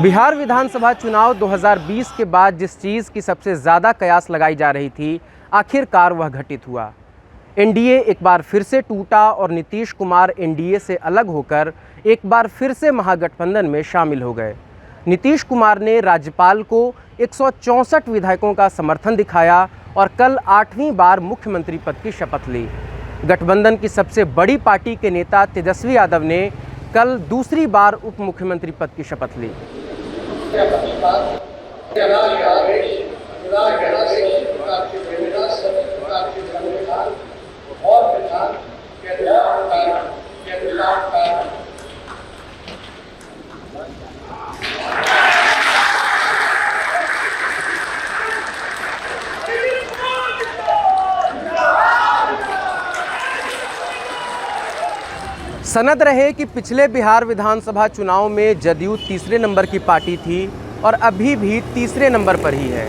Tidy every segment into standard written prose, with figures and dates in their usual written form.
बिहार विधानसभा चुनाव 2020 के बाद जिस चीज़ की सबसे ज़्यादा कयास लगाई जा रही थी, आखिरकार वह घटित हुआ। एनडीए एक बार फिर से टूटा और नीतीश कुमार एनडीए से अलग होकर एक बार फिर से महागठबंधन में शामिल हो गए। नीतीश कुमार ने राज्यपाल को 164 विधायकों का समर्थन दिखाया और कल 8वीं बार मुख्यमंत्री पद की शपथ ली। गठबंधन की सबसे बड़ी पार्टी के नेता तेजस्वी यादव ने कल दूसरी बार उप मुख्यमंत्री पद की शपथ ली। सनद रहे कि पिछले बिहार विधानसभा चुनाव में जदयू तीसरे नंबर की पार्टी थी और अभी भी तीसरे नंबर पर ही है।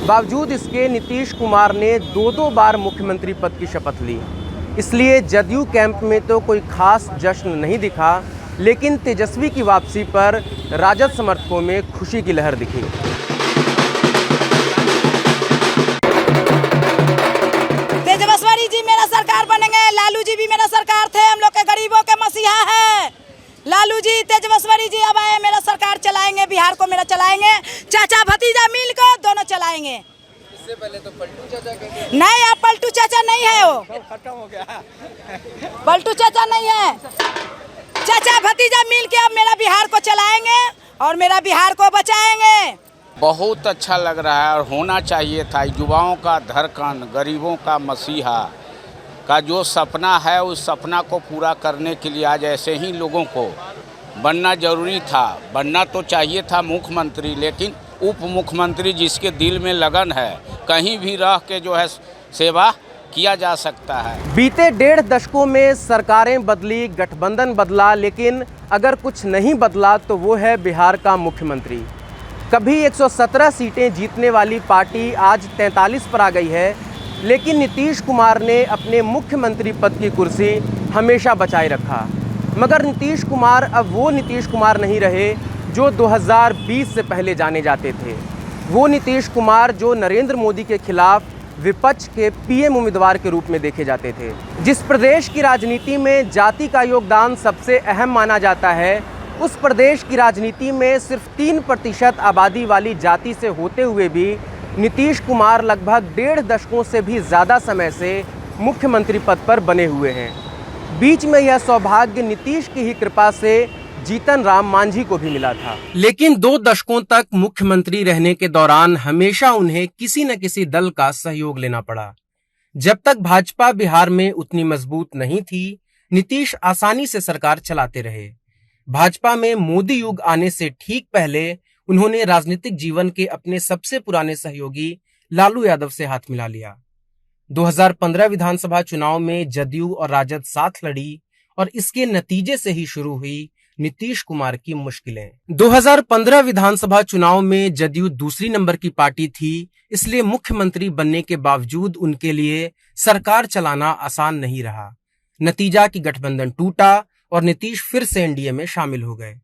बावजूद इसके नीतीश कुमार ने दो बार मुख्यमंत्री पद की शपथ ली। इसलिए जदयू कैंप में तो कोई खास जश्न नहीं दिखा, लेकिन तेजस्वी की वापसी पर राजद समर्थकों में खुशी की लहर दिखी। तेजस्वी जी मेरा सरकार बनेंगे, लालू जी भी मेरा सरकार थे, हम लोग के गरीबों के मसीहा है। लालू जी तेजस्वी जी अब आए, मेरा सरकार चलाएंगे, बिहार को मेरा चलाएंगे, चाचा भतीजा मिलकर दोनों चलाएंगे। इससे पहले तो पलटू चाचा के नहीं, अब पलटू चाचा नहीं है, वो खत्म हो गया। पलटू चाचा नहीं है, चाचा भतीजा मिल के अब मेरा बिहार को चलाएंगे और मेरा बिहार को बचाएंगे। बहुत अच्छा लग रहा है और होना चाहिए था। युवाओं का धड़कन, गरीबों का मसीहा का जो सपना है, उस सपना को पूरा करने के लिए आज ऐसे ही लोगों को बनना जरूरी था। बनना तो चाहिए था मुख्यमंत्री, लेकिन उप मुख्यमंत्री जिसके दिल में लगन है, कहीं भी रह के जो है सेवा किया जा सकता है। बीते 1.5 दशकों में सरकारें बदली, गठबंधन बदला, लेकिन अगर कुछ नहीं बदला तो वो है बिहार का मुख्यमंत्री। कभी 117 सीटें जीतने वाली पार्टी आज 43 पर आ गई है, लेकिन नीतीश कुमार ने अपने मुख्यमंत्री पद की कुर्सी हमेशा बचाए रखा। मगर नीतीश कुमार अब वो नीतीश कुमार नहीं रहे जो 2020 से पहले जाने जाते थे। वो नीतीश कुमार जो नरेंद्र मोदी के खिलाफ विपक्ष के पीएम उम्मीदवार के रूप में देखे जाते थे। जिस प्रदेश की राजनीति में जाति का योगदान सबसे अहम माना जाता है, उस प्रदेश की राजनीति में सिर्फ 3% आबादी वाली जाति से होते हुए भी नीतीश कुमार लगभग 1.5 दशकों से भी ज़्यादा समय से मुख्यमंत्री पद पर बने हुए हैं। बीच में यह सौभाग्य नीतीश की ही कृपा से जीतन राम मांझी को भी मिला था। लेकिन 2 दशकों तक मुख्यमंत्री रहने के दौरान हमेशा उन्हें किसी न किसी दल का सहयोग लेना पड़ा। जब तक भाजपा बिहार में उतनी मजबूत नहीं थी, नीतीश आसानी से सरकार चलाते रहे। भाजपा में मोदी युग आने से ठीक पहले उन्होंने राजनीतिक जीवन के अपने सबसे पुराने सहयोगी लालू यादव से हाथ मिला लिया। 2015 विधानसभा चुनाव में जदयू और राजद साथ लड़ी और इसके नतीजे से ही शुरू हुई नीतीश कुमार की मुश्किलें। 2015 विधानसभा चुनाव में जदयू दूसरी नंबर की पार्टी थी, इसलिए मुख्यमंत्री बनने के बावजूद उनके लिए सरकार चलाना आसान नहीं रहा। नतीजा कि गठबंधन टूटा और नीतीश फिर से एनडीए में शामिल हो गए।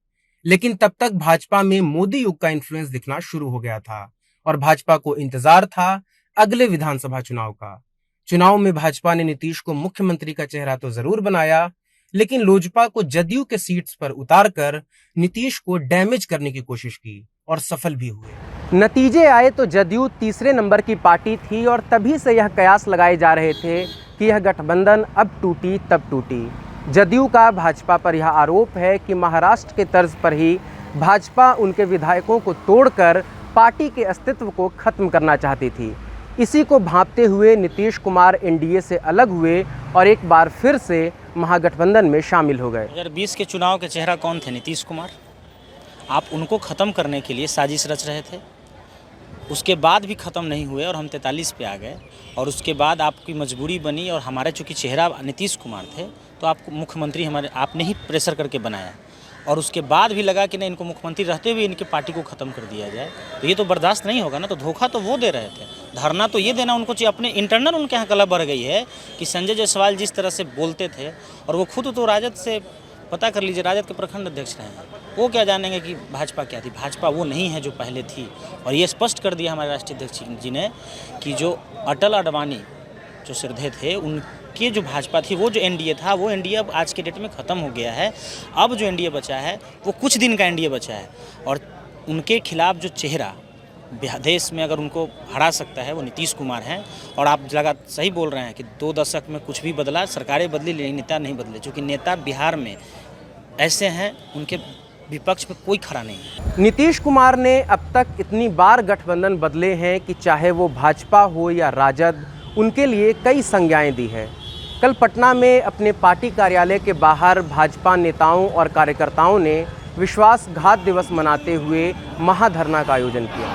लेकिन तब तक भाजपा में मोदी युग का इन्फ्लुएंस दिखना शुरू हो गया था और भाजपा को इंतजार था अगले विधानसभा चुनाव का। चुनाव में भाजपा ने नीतीश को मुख्यमंत्री का चेहरा तो जरूर बनाया, लेकिन लोजपा को जदयू के सीट्स पर उतारकर नीतीश को डैमेज करने की कोशिश की और सफल भी हुए। नतीजे आए तो जदयू तीसरे नंबर की पार्टी थी और तभी से यह कयास लगाए जा रहे थे कि यह गठबंधन अब टूटी तब टूटी। जदयू का भाजपा पर यह आरोप है कि महाराष्ट्र के तर्ज पर ही भाजपा उनके विधायकों को तोड़कर पार्टी के अस्तित्व को खत्म करना चाहती थी। इसी को भांपते हुए नीतीश कुमार एनडीए से अलग हुए और एक बार फिर से महागठबंधन में शामिल हो गए। 2020 के चुनाव के चेहरा कौन थे? नीतीश कुमार। आप उनको ख़त्म करने के लिए साजिश रच रहे थे। उसके बाद भी ख़त्म नहीं हुए और हम 43 पे आ गए और उसके बाद आपकी मजबूरी बनी और हमारे चूँकि चेहरा नीतीश कुमार थे तो आपको मुख्यमंत्री आपने ही प्रेशर करके बनाया और उसके बाद भी लगा कि नहीं, इनको मुख्यमंत्री रहते हुए इनकी पार्टी को ख़त्म कर दिया जाए, तो ये तो बर्दाश्त नहीं होगा ना। तो धोखा तो वो दे रहे थे, धरना तो ये देना उनको चाहिए। अपने इंटरनल उनके यहाँ कला बढ़ गई है कि संजय जायसवाल जिस तरह से बोलते थे, और वो खुद तो राजद से पता कर लीजिए, राजद के प्रखंड अध्यक्ष रहे हैं, वो क्या जानेंगे कि भाजपा क्या थी। भाजपा वो नहीं है जो पहले थी। और ये स्पष्ट कर दिया हमारे राष्ट्रीय अध्यक्ष जी ने कि जो अटल अडवाणी जो श्रद्धेय थे, उनकी जो भाजपा थी, वो जो एनडीए था, वो एनडीए अब आज के डेट में ख़त्म हो गया है। अब जो एनडीए बचा है वो कुछ दिन का एनडीए बचा है। और उनके खिलाफ जो चेहरा देश में अगर उनको हरा सकता है वो नीतीश कुमार हैं। और आप सही बोल रहे हैं कि 2 दशक में कुछ भी बदला, सरकारें बदली लेकिन नेता नहीं बदले। चूँकि नेता बिहार में ऐसे हैं, उनके विपक्ष में कोई खड़ा नहीं है। नीतीश कुमार ने अब तक इतनी बार गठबंधन बदले हैं कि चाहे वो भाजपा हो या राजद, उनके लिए कई संज्ञाएं दी है। कल पटना में अपने पार्टी कार्यालय के बाहर भाजपा नेताओं और कार्यकर्ताओं ने विश्वासघात दिवस मनाते हुए महाधरना का आयोजन किया।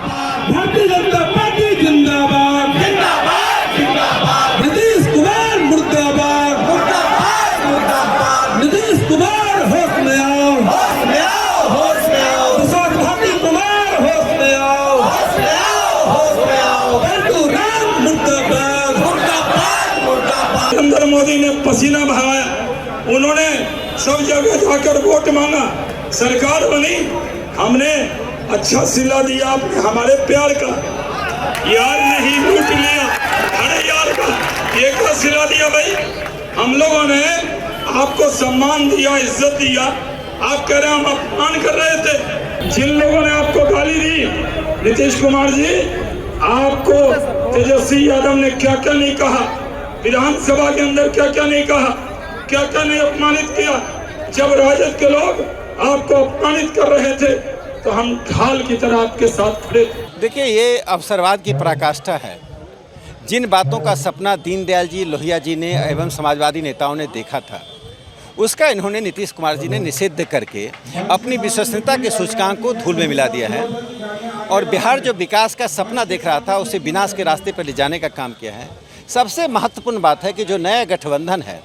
भारतीय जनता पार्टी जिंदाबाद, जिंदाबाद, जिंदाबाद। नीतीश कुमार मुर्दाबाद, मुर्दाबाद, मुर्दाबाद। नीतीश कुमार होश में आओ, होश में आओ, होश में आओ। प्रसाद भारती कुमार होश में आओ, होश में आओ, होश में आओ। बंटू राम मुर्दाबाद, मुर्दाबाद, मुर्दाबाद। नरेंद्र मोदी ने पसीना बहाया, उन्होंने सब जगह जाकर वोट मांगा, सरकार बनी, हमने अच्छा सिला दिया आपने हमारे प्यार का, यार नहीं लूट लिया, अरे यार का ये का सिला दिया भाई। हम लोगों ने आपको सम्मान दिया, इज्जत दिया, आप कह रहे हम अपमान कर रहे थे। जिन लोगों ने आपको गाली दी, नीतीश कुमार जी, आपको तेजस्वी यादव ने क्या क्या नहीं कहा, विधानसभा के अंदर क्या क्या नहीं कहा, क्या क्या नहीं अपमानित किया। जब राजद के लोग आपको अपमानित कर रहे थे तो हम ढाल की तरह आपके साथ खड़े थे। देखिए, ये अवसरवाद की पराकाष्ठा है। जिन बातों का सपना दीनदयाल जी, लोहिया जी ने एवं समाजवादी नेताओं ने देखा था, उसका इन्होंने नीतीश कुमार जी ने निषिद्ध करके अपनी विश्वसनीयता के सूचकांक को धूल में मिला दिया है। और बिहार जो विकास का सपना देख रहा था, उसे विनाश के रास्ते पर ले जाने का काम किया है। सबसे महत्वपूर्ण बात है कि जो नया गठबंधन है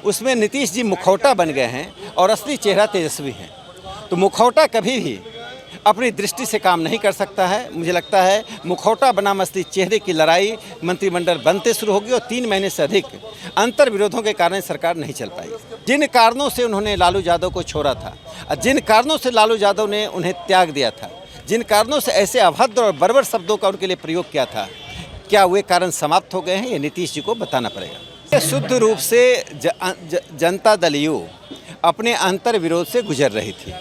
उसमें नीतीश जी मुखौटा बन गए हैं और असली चेहरा तेजस्वी हैं। तो मुखौटा कभी भी अपनी दृष्टि से काम नहीं कर सकता है। मुझे लगता है मुखौटा बनाम असली चेहरे की लड़ाई मंत्रिमंडल बनते शुरू होगी और 3 महीने से अधिक अंतर विरोधों के कारण सरकार नहीं चल पाई। जिन कारणों से उन्होंने लालू यादव को छोड़ा था, जिन कारणों से लालू यादव ने उन्हें त्याग दिया था, जिन कारणों से ऐसे अभद्र और बर्बर शब्दों का उनके लिए प्रयोग किया था, क्या वे कारण समाप्त हो गए हैं, ये नीतीश जी को बताना पड़ेगा। शुद्ध रूप से जनता दल यू अपने अंतर विरोध से गुजर रही थी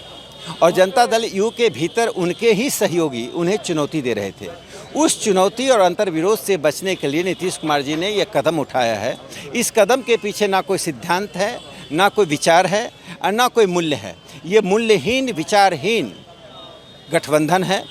और जनता दल यू के भीतर उनके ही सहयोगी उन्हें चुनौती दे रहे थे। उस चुनौती और अंतर विरोध से बचने के लिए नीतीश कुमार जी ने यह कदम उठाया है। इस कदम के पीछे ना कोई सिद्धांत है, ना कोई विचार है और ना कोई मूल्य है। ये मूल्यहीन, विचारहीन गठबंधन है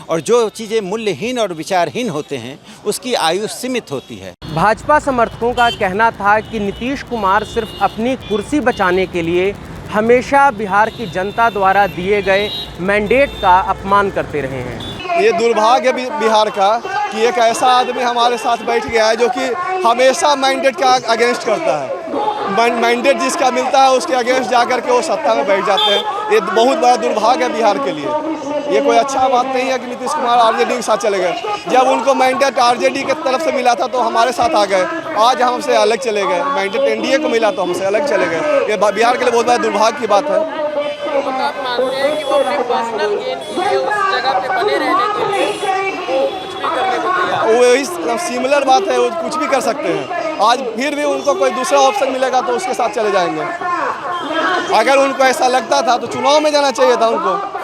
और जो चीज़ें मूल्यहीन और विचारहीन होते हैं उसकी आयु सीमित होती है। भाजपा समर्थकों का कहना था कि नीतीश कुमार सिर्फ अपनी कुर्सी बचाने के लिए हमेशा बिहार की जनता द्वारा दिए गए मैंडेट का अपमान करते रहे हैं। ये दुर्भाग्य है बिहार का कि एक ऐसा आदमी हमारे साथ बैठ गया है जो कि हमेशा मैंडेट का अगेंस्ट करता है। मैंडेट जिसका मिलता है उसके अगेंस्ट जाकर के वो सत्ता में बैठ जाते हैं। ये बहुत बड़ा दुर्भाग्य है बिहार के लिए। ये कोई अच्छा बात नहीं है कि नीतीश कुमार आरजेडी के साथ चले गए। जब उनको मैंडेट आरजेडी की तरफ से मिला था तो हमारे साथ आ गए, आज हमसे अलग चले गए। मैंडेट एनडीए को मिला तो हमसे अलग चले गए। ये बिहार के लिए बहुत बड़ा दुर्भाग्य की बात है। आप मानते हैं कि वो अपने पर्सनल गेन के लिए उस जगह पे बने रहने के लिए वो कुछ भी करने को तैयार है? वो इस सिमिलर बात है, वो कुछ भी कर सकते हैं। आज फिर भी उनको कोई दूसरा ऑप्शन मिलेगा तो उसके साथ चले जाएंगे। अगर उनको ऐसा लगता था तो चुनाव में जाना चाहिए था उनको।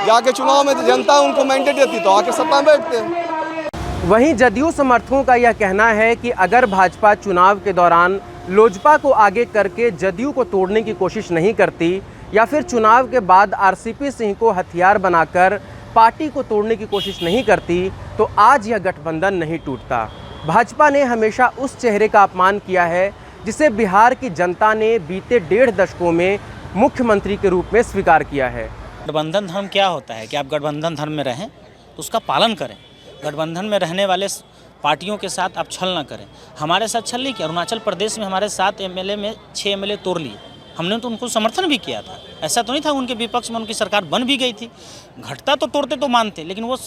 जाके चुनाव में जनता उनको मैंडेट देती तो आके सत्ता में बैठते। वहीं जदयू समर्थकों का यह कहना है कि अगर भाजपा चुनाव के दौरान लोजपा को आगे करके जदयू को तोड़ने की कोशिश नहीं करती या फिर चुनाव के बाद आरसीपी सिंह को हथियार बनाकर पार्टी को तोड़ने की कोशिश नहीं करती तो आज यह गठबंधन नहीं टूटता। भाजपा ने हमेशा उस चेहरे का अपमान किया है जिसे बिहार की जनता ने बीते 1.5 दशकों में मुख्यमंत्री के रूप में स्वीकार किया है। गठबंधन धर्म क्या होता है कि आप गठबंधन धर्म में रहें तो उसका पालन करें। गठबंधन में रहने वाले पार्टियों के साथ आप छल ना करें। हमारे साथ छल नहीं किया। अरुणाचल प्रदेश में हमारे 7 एमएलए में 6 एमएलए तोड़ लिए। हमने तो उनको समर्थन भी किया था। ऐसा तो नहीं था उनके विपक्ष में उनकी सरकार बन भी गई थी। घटता तो तोड़ते तो मानते, लेकिन वो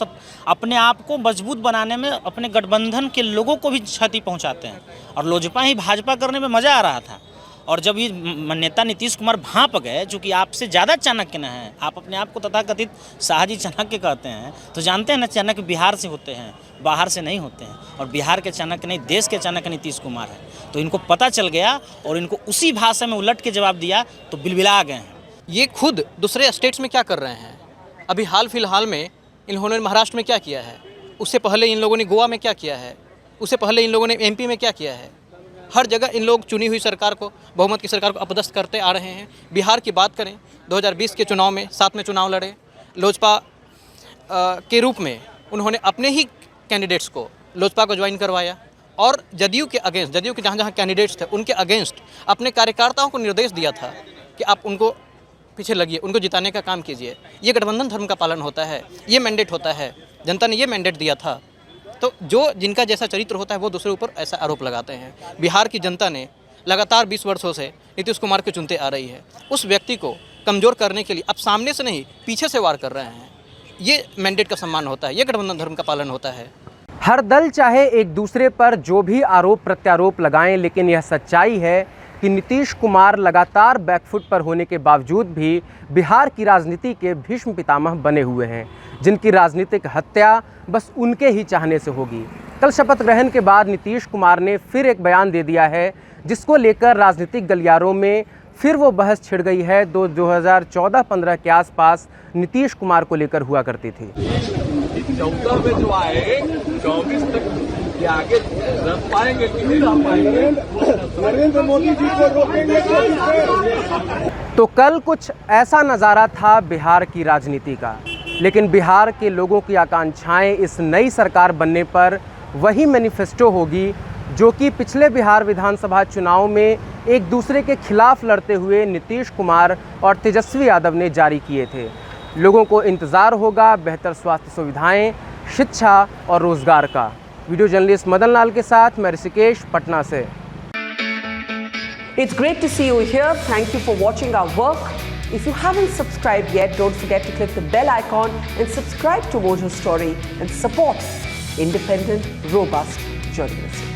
अपने आप को मजबूत बनाने में अपने गठबंधन के लोगों को भी क्षति पहुंचाते हैं। और लोजपा ही भाजपा करने में मज़ा आ रहा था और जब ये नेता नीतीश कुमार भांप गए, चूँकि आपसे ज़्यादा चाणक्य न हैं, आप अपने आप को तथाकथित शाहजी चाणक्य कहते हैं, तो जानते हैं ना चाणक्य बिहार से होते हैं, बाहर से नहीं होते हैं। और बिहार के चाणक्य नहीं, देश के चाणक्य नीतीश कुमार है। तो इनको पता चल गया और इनको उसी भाषा में उलट के जवाब दिया तो बिलबिला गए हैं। ये खुद दूसरे स्टेट्स में क्या कर रहे हैं? अभी हाल फिलहाल में इन्होंने महाराष्ट्र में क्या किया है, उससे पहले इन लोगों ने गोवा में क्या किया है, उससे पहले इन लोगों ने एमपी में क्या किया है। हर जगह इन लोग चुनी हुई सरकार को, बहुमत की सरकार को अपदस्थ करते आ रहे हैं। बिहार की बात करें, 2020 के चुनाव में 7 में चुनाव लड़े, लोजपा के रूप में उन्होंने अपने ही कैंडिडेट्स को लोजपा को ज्वाइन करवाया और जदयू के अगेंस्ट, जदयू के जहाँ जहाँ कैंडिडेट्स थे उनके अगेंस्ट अपने कार्यकर्ताओं को निर्देश दिया था कि आप उनको पीछे लगिए, उनको जिताने का काम कीजिए। ये गठबंधन धर्म का पालन होता है, ये मैंडेट होता है, जनता ने ये मैंडेट दिया था। तो जो जिनका जैसा चरित्र होता है वो दूसरे ऊपर ऐसा आरोप लगाते हैं। बिहार की जनता ने लगातार 20 वर्षों से नीतीश कुमार को चुनते आ रही है। उस व्यक्ति को कमज़ोर करने के लिए अब सामने से नहीं पीछे से वार कर रहे हैं। ये मैंडेट का सम्मान होता है, ये गठबंधन धर्म का पालन होता है। हर दल चाहे एक दूसरे पर जो भी आरोप प्रत्यारोप लगाएं, लेकिन यह सच्चाई है कि नीतीश कुमार लगातार बैकफुट पर होने के बावजूद भी बिहार की राजनीति के भीष्म पितामह बने हुए हैं, जिनकी राजनीतिक हत्या बस उनके ही चाहने से होगी। कल शपथ ग्रहण के बाद नीतीश कुमार ने फिर एक बयान दे दिया है, जिसको लेकर राजनीतिक गलियारों में फिर वो बहस छिड़ गई है 2014-15 के आसपास नीतीश कुमार को लेकर हुआ करती थी। 14 में जो आए 24 तक के आगे रह पाएंगे कि नहीं रह पाएंगे? नरेंद्र मोदी जी को रोकेंगे। तो कल कुछ ऐसा नज़ारा था बिहार की राजनीति का, लेकिन बिहार के लोगों की आकांक्षाएं इस नई सरकार बनने पर वही मैनिफेस्टो होगी जो कि पिछले बिहार विधानसभा चुनाव में एक दूसरे के खिलाफ लड़ते हुए नीतीश कुमार और तेजस्वी यादव ने जारी किए थे। लोगों को इंतज़ार होगा बेहतर स्वास्थ्य सुविधाएं, शिक्षा और रोज़गार का। वीडियो जर्नलिस्ट मदन लाल के साथ मैं ऋषिकेश, पटना से। It's great to see you here. Thank you for watching our work. If you haven't subscribed yet, don't forget to click the bell icon and subscribe to Mojo Story and support independent, robust journalism.